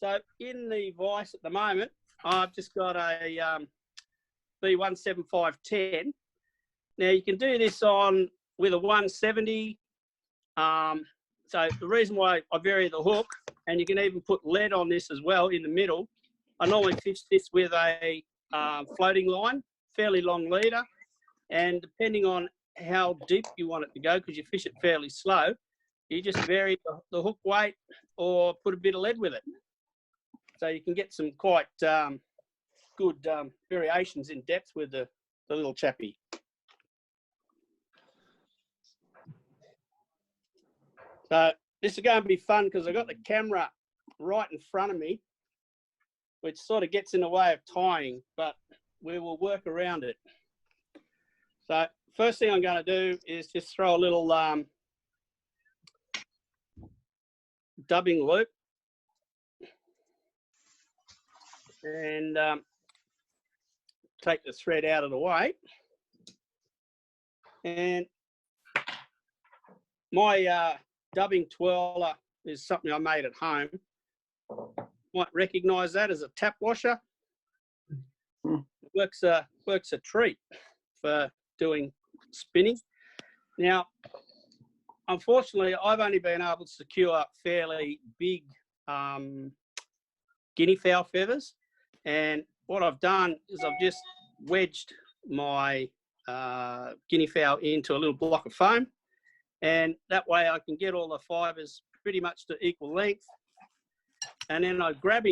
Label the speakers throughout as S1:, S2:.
S1: So in the vise at the moment, I've just got a B17510. Now you can do this on with a 170. So the reason why I vary the hook, and you can even put lead on this as well in the middle. I normally fish this with a floating line, fairly long leader, and depending on how deep you want it to go, because you fish it fairly slow, you just vary the hook weight or put a bit of lead with it. So you can get some quite good variations in depth with the little chappy. So this is going to be fun because I've got the camera right in front of me, which sort of gets in the way of tying, but we will work around it. So first thing I'm going to do is just throw a little dubbing loop and take the thread out of the way. And my dubbing twirler is something I made at home. Might recognise that as a tap washer. Works a treat for doing spinning. Now, unfortunately, I've only been able to secure fairly big guinea fowl feathers, and what I've done is I've just wedged my guinea fowl into a little block of foam, and that way I can get all the fibres pretty much to equal length, and then I grab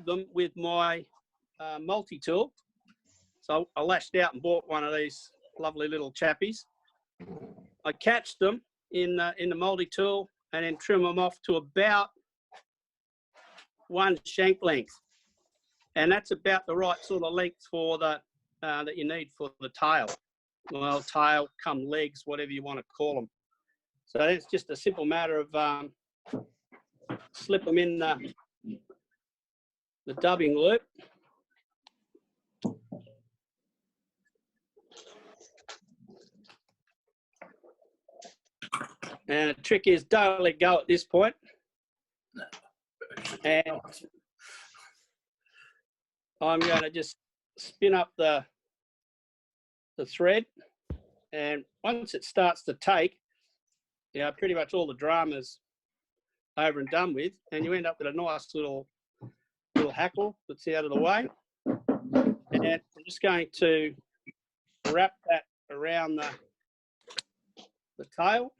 S1: them with my multi-tool. So I lashed out and bought one of these lovely little chappies. I catch them in the multi-tool and then trim them off to about 1 shank length, and that's about the right sort of length for the that you need for the tail. Well, tail, come legs, whatever you want to call them. So it's just a simple matter of slip them in the dubbing loop. And the trick is don't let go at this point. And I'm going to just spin up the thread, and once it starts to take, you know, pretty much all the drama's over and done with, and you end up with a nice little hackle that's out of the way. And I'm just going to wrap that around the tail.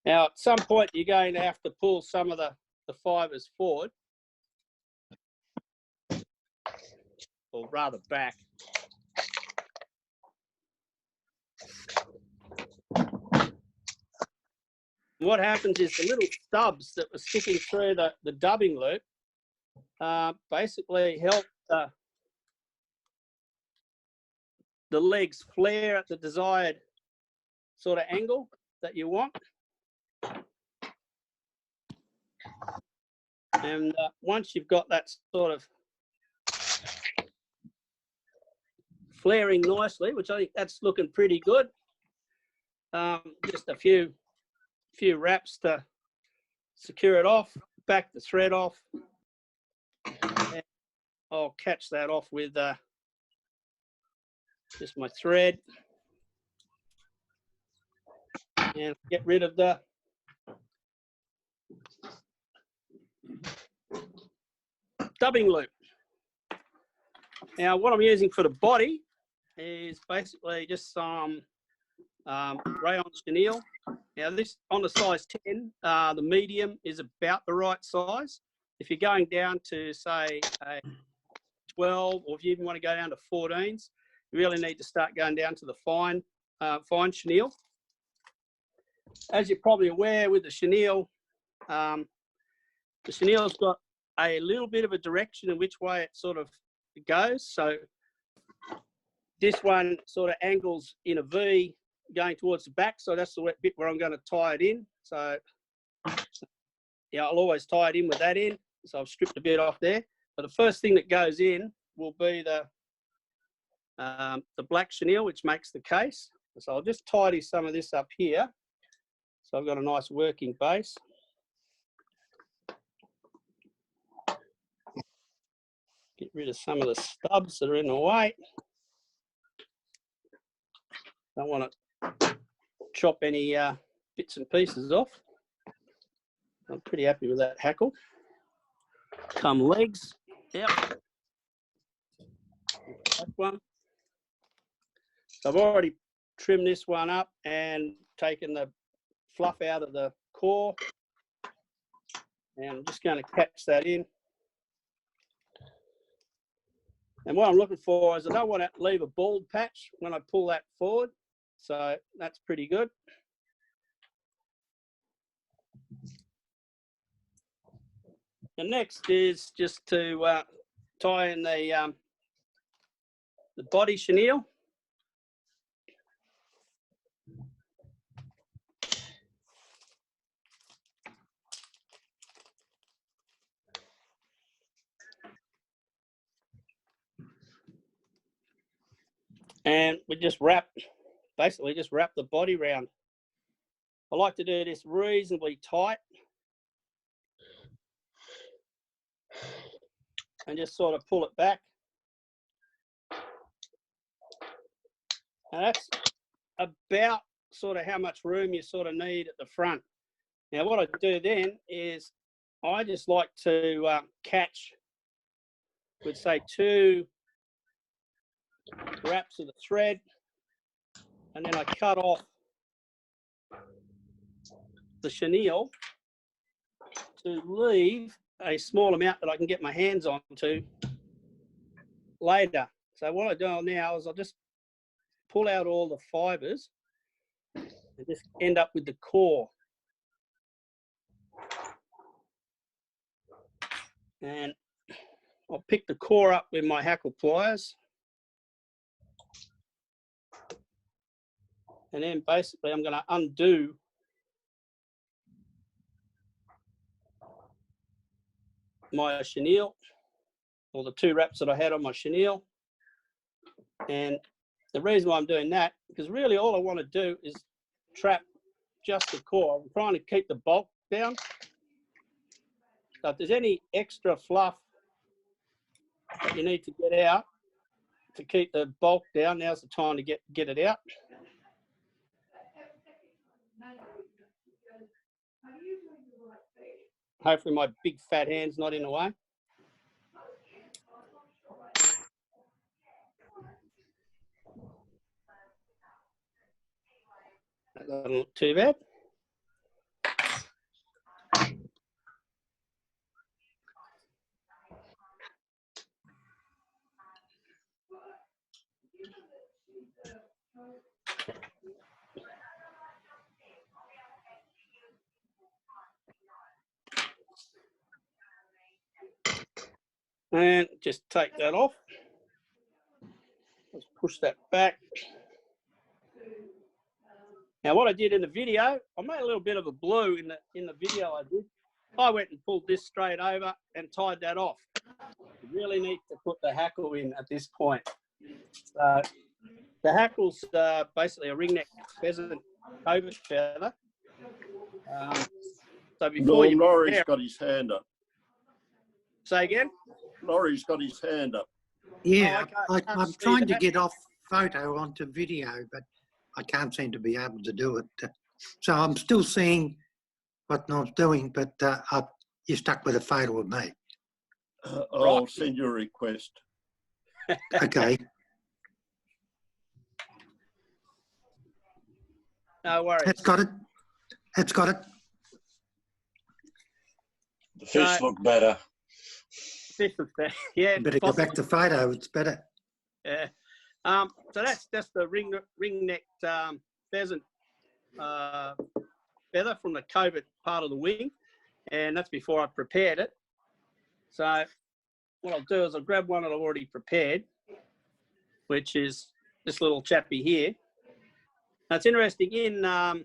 S1: Now, at some point, you're going to have to pull some of the fibres forward, or rather back. What happens is the little stubs that were sticking through the dubbing loop basically help the legs flare at the desired sort of angle that you want. And once you've got that sort of flaring nicely, which I think that's looking pretty good, just a few wraps to secure it off, back the thread off, and I'll catch that off with just my thread and get rid of the dubbing loop. Now, what I'm using for the body is basically just some rayon chenille. Now, this on the size 10, the medium is about the right size. If you're going down to, say, a 12, or if you even want to go down to 14s, you really need to start going down to the fine chenille. As you're probably aware, with the chenille's got a little bit of a direction in which way it sort of goes. So this one sort of angles in a V going towards the back. So that's the bit where I'm going to tie it in. So yeah, I'll always tie it in with that end. So I've stripped a bit off there. But the first thing that goes in will be the black chenille, which makes the case. So I'll just tidy some of this up here. So I've got a nice working base. Get rid of some of the stubs that are in the way. Don't want to chop any bits and pieces off. I'm pretty happy with that hackle. Come legs, yep. That one. So I've already trimmed this one up and taken the fluff out of the core. And I'm just going to catch that in. And what I'm looking for is I don't want to leave a bald patch when I pull that forward. So that's pretty good. The next is just to tie in the body chenille. And we just basically just wrap the body round. I like to do this reasonably tight. And just sort of pull it back. And that's about sort of how much room you sort of need at the front. Now what I do then is I just like to catch with say 2 wraps of the thread, and then I cut off the chenille to leave a small amount that I can get my hands onto later. So what I do now is I'll just pull out all the fibres and just end up with the core. And I'll pick the core up with my hackle pliers. And then basically I'm going to undo my chenille, or the 2 wraps that I had on my chenille. And the reason why I'm doing that, because really all I want to do is trap just the core. I'm trying to keep the bulk down. So if there's any extra fluff that you need to get out to keep the bulk down, now's the time to get it out. Hopefully my big fat hand's not in the way. That doesn't look too bad. And just take that off. Let's push that back. Now what I did in the video, I made a little bit of a blue in the video I did. I went and pulled this straight over and tied that off. You really need to put the hackle in at this point. So the hackle's basically a ringneck pheasant covert feather. So before you
S2: Laurie's got his hand up.
S1: Say again?
S2: Laurie's got his hand up.
S3: Yeah,
S1: Oh,
S3: I'm trying to get off photo onto video, but I can't seem to be able to do it. So I'm still seeing what I'm doing, but you're stuck with a photo of me.
S2: I'll send you a request.
S3: Okay.
S1: No worries.
S3: That's got it. That's got it.
S4: The fish look better.
S1: Fish looks better. Yeah.
S3: Better go back to photo. It's better.
S1: Yeah. So that's the ring-necked pheasant feather from the covert part of the wing, and that's before I prepared it. So what I'll do is I'll grab one that I've already prepared, which is this little chappy here. Now it's interesting, in the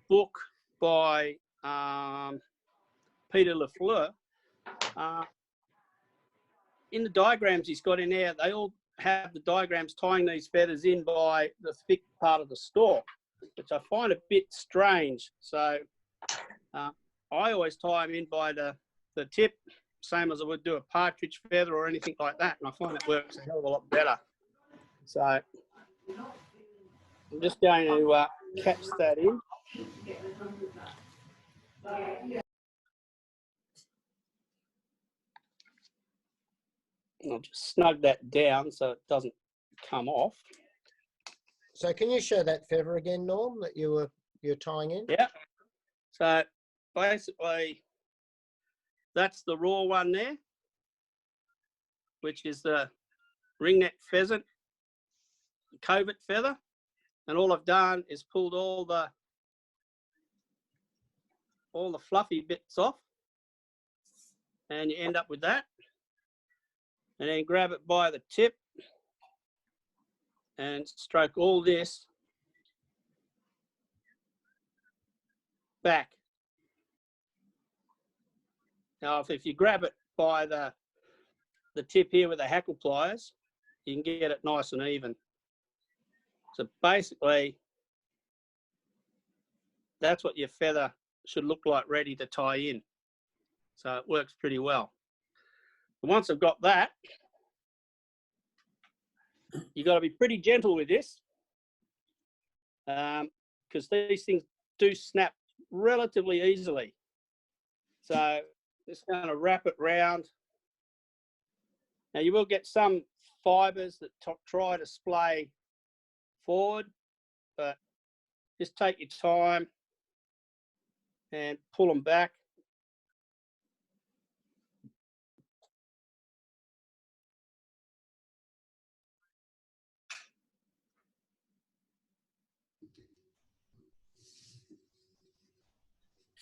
S1: book by Peter Lafleur, in the diagrams he's got in there, they all have the diagrams tying these feathers in by the thick part of the stalk, which I find a bit strange. So I always tie them in by the tip, same as I would do a partridge feather or anything like that, and I find it works a hell of a lot better. So I'm just going to catch that in. I'll just snug that down so it doesn't come off.
S5: So can you show that feather again, Norm, that you're tying in?
S1: Yeah. So basically, that's the raw one there, which is the ringneck pheasant covert feather. And all I've done is pulled all the fluffy bits off, and you end up with that. And then grab it by the tip and stroke all this back. Now, if you grab it by the tip here with the hackle pliers, you can get it nice and even. So basically, that's what your feather should look like ready to tie in. So it works pretty well. But once I've got that, you've got to be pretty gentle with this, because these things do snap relatively easily. So just going to wrap it round. Now you will get some fibres that try to splay forward, but just take your time and pull them back.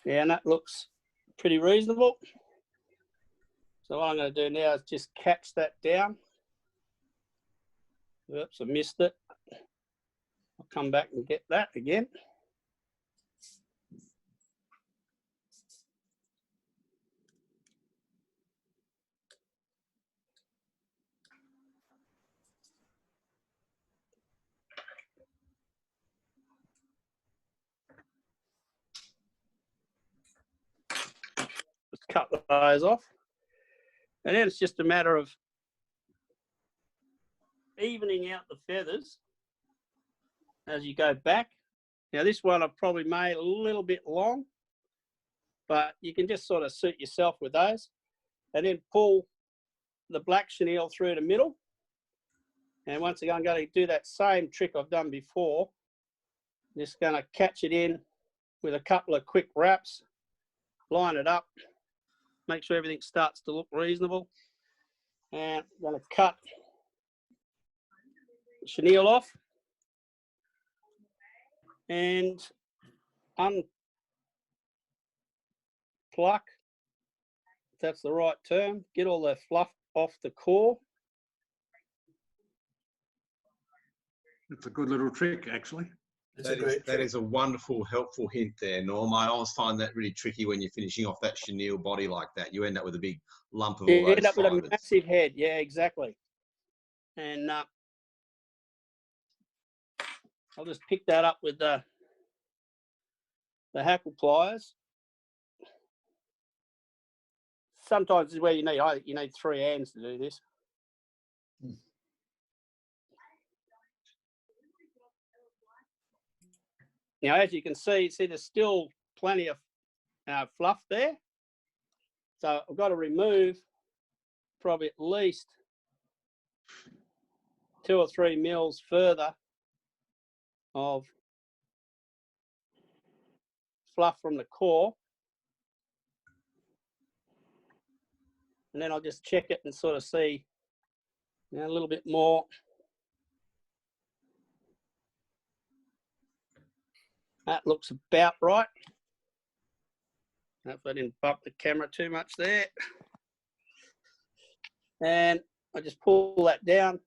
S1: Yeah, and that looks pretty reasonable. So what I'm going to do now is just catch that down. Oops, I missed it. I'll come back and get that again. Just cut those off. And then it's just a matter of evening out the feathers as you go back. Now this one I've probably made a little bit long, but you can just sort of suit yourself with those. And then pull the black chenille through the middle. And once again, I'm going to do that same trick I've done before. Just going to catch it in with a couple of quick wraps, line it up, make sure everything starts to look reasonable. And I'm going to cut the chenille off and unpluck, if that's the right term, get all the fluff off the core.
S6: It's a good little trick, actually.
S7: That is a wonderful, helpful hint there, Norm. I always find that really tricky when you're finishing off that chenille body like that. You end up with a big lump of all
S1: You
S7: those
S1: end up with
S7: fibres.
S1: a massive head. Yeah, exactly. And I'll just pick that up with the hackle pliers. Sometimes this is where you need 3 hands to do this. Now, as you can see, there's still plenty of fluff there. So I've got to remove probably at least 2 or 3 mils further of fluff from the core. And then I'll just check it and sort of see a little bit more. That looks about right. Hopefully I didn't bump the camera too much there. And I just pull that down.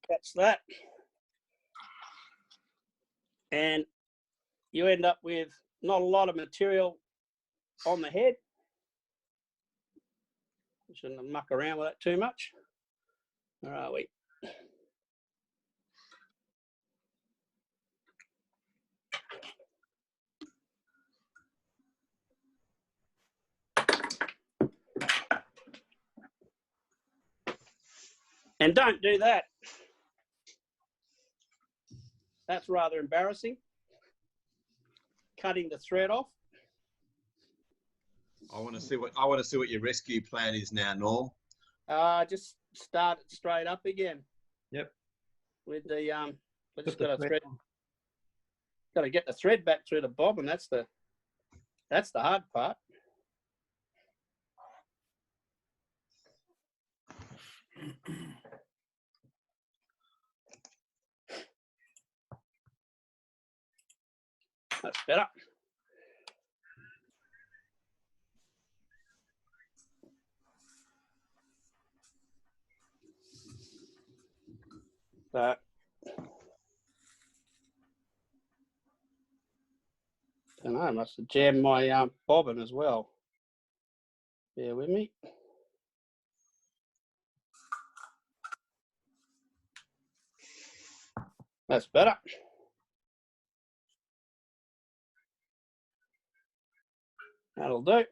S1: Catch that. And you end up with not a lot of material on the head. Shouldn't have muck around with that too much. Where are we? And don't do that. That's rather embarrassing. Cutting the thread off.
S7: I want to see what your rescue plan is now, Norm.
S1: Just start it straight up again.
S6: Yep.
S1: With the we just
S3: Put the
S1: got to
S3: thread
S1: thread.
S3: on.
S1: Got to get the thread back through the bobbin. That's the hard part. That's better. So, don't know, I must have jammed my bobbin as well. Bear with me. That's better. That'll do.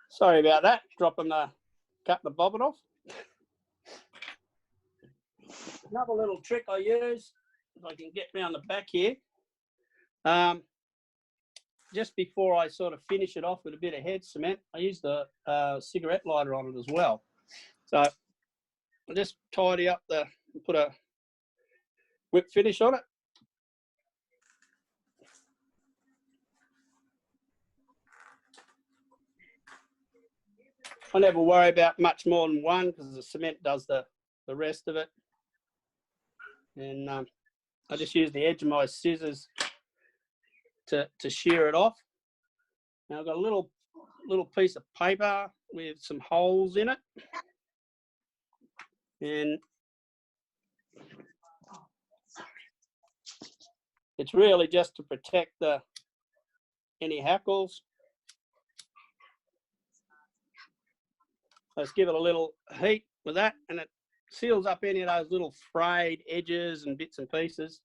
S1: Sorry about that. Cutting the bobbin off. Another little trick I use, if I can get round the back here, just before I sort of finish it off with a bit of head cement, I use the cigarette lighter on it as well. So I just tidy up put a whip finish on it. I never worry about much more than one because the cement does the rest of it. And I just use the edge of my scissors to shear it off. Now I've got a little piece of paper with some holes in it. And it's really just to protect any hackles. Let's give it a little heat with that, and it seals up any of those little frayed edges and bits and pieces.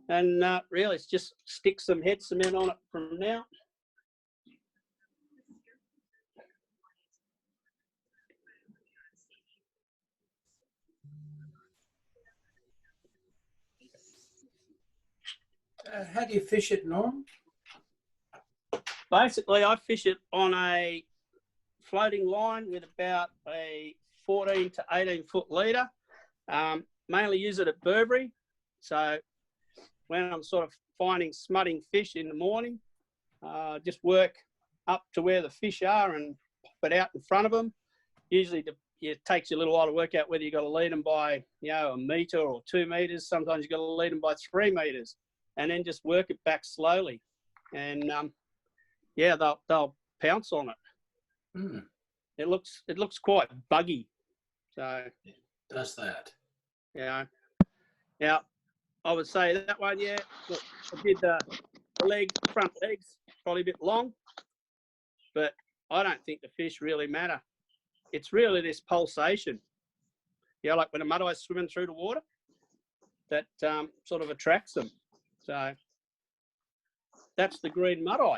S1: And really, it's just stick some head cement on it from now.
S8: How do you fish it, Norm?
S1: Basically, I fish it on a floating line with about a 14 to 18 foot leader. Mainly use it at Burberry. So when I'm sort of finding smutting fish in the morning, just work up to where the fish are and pop it out in front of them. Usually it takes you a little while to work out whether you've got to lead them by, a metre or 2 metres. Sometimes you've got to lead them by 3 metres, and then just work it back slowly. And they'll pounce on it.
S8: Mm.
S1: It looks quite buggy. So
S8: Does that?
S1: yeah. Now I would say that one, yeah. Look, I did the front legs probably a bit long, but I don't think the fish really matter. It's really this pulsation. Like when a Mudeye's swimming through the water, that sort of attracts them. So that's the green Mudeye.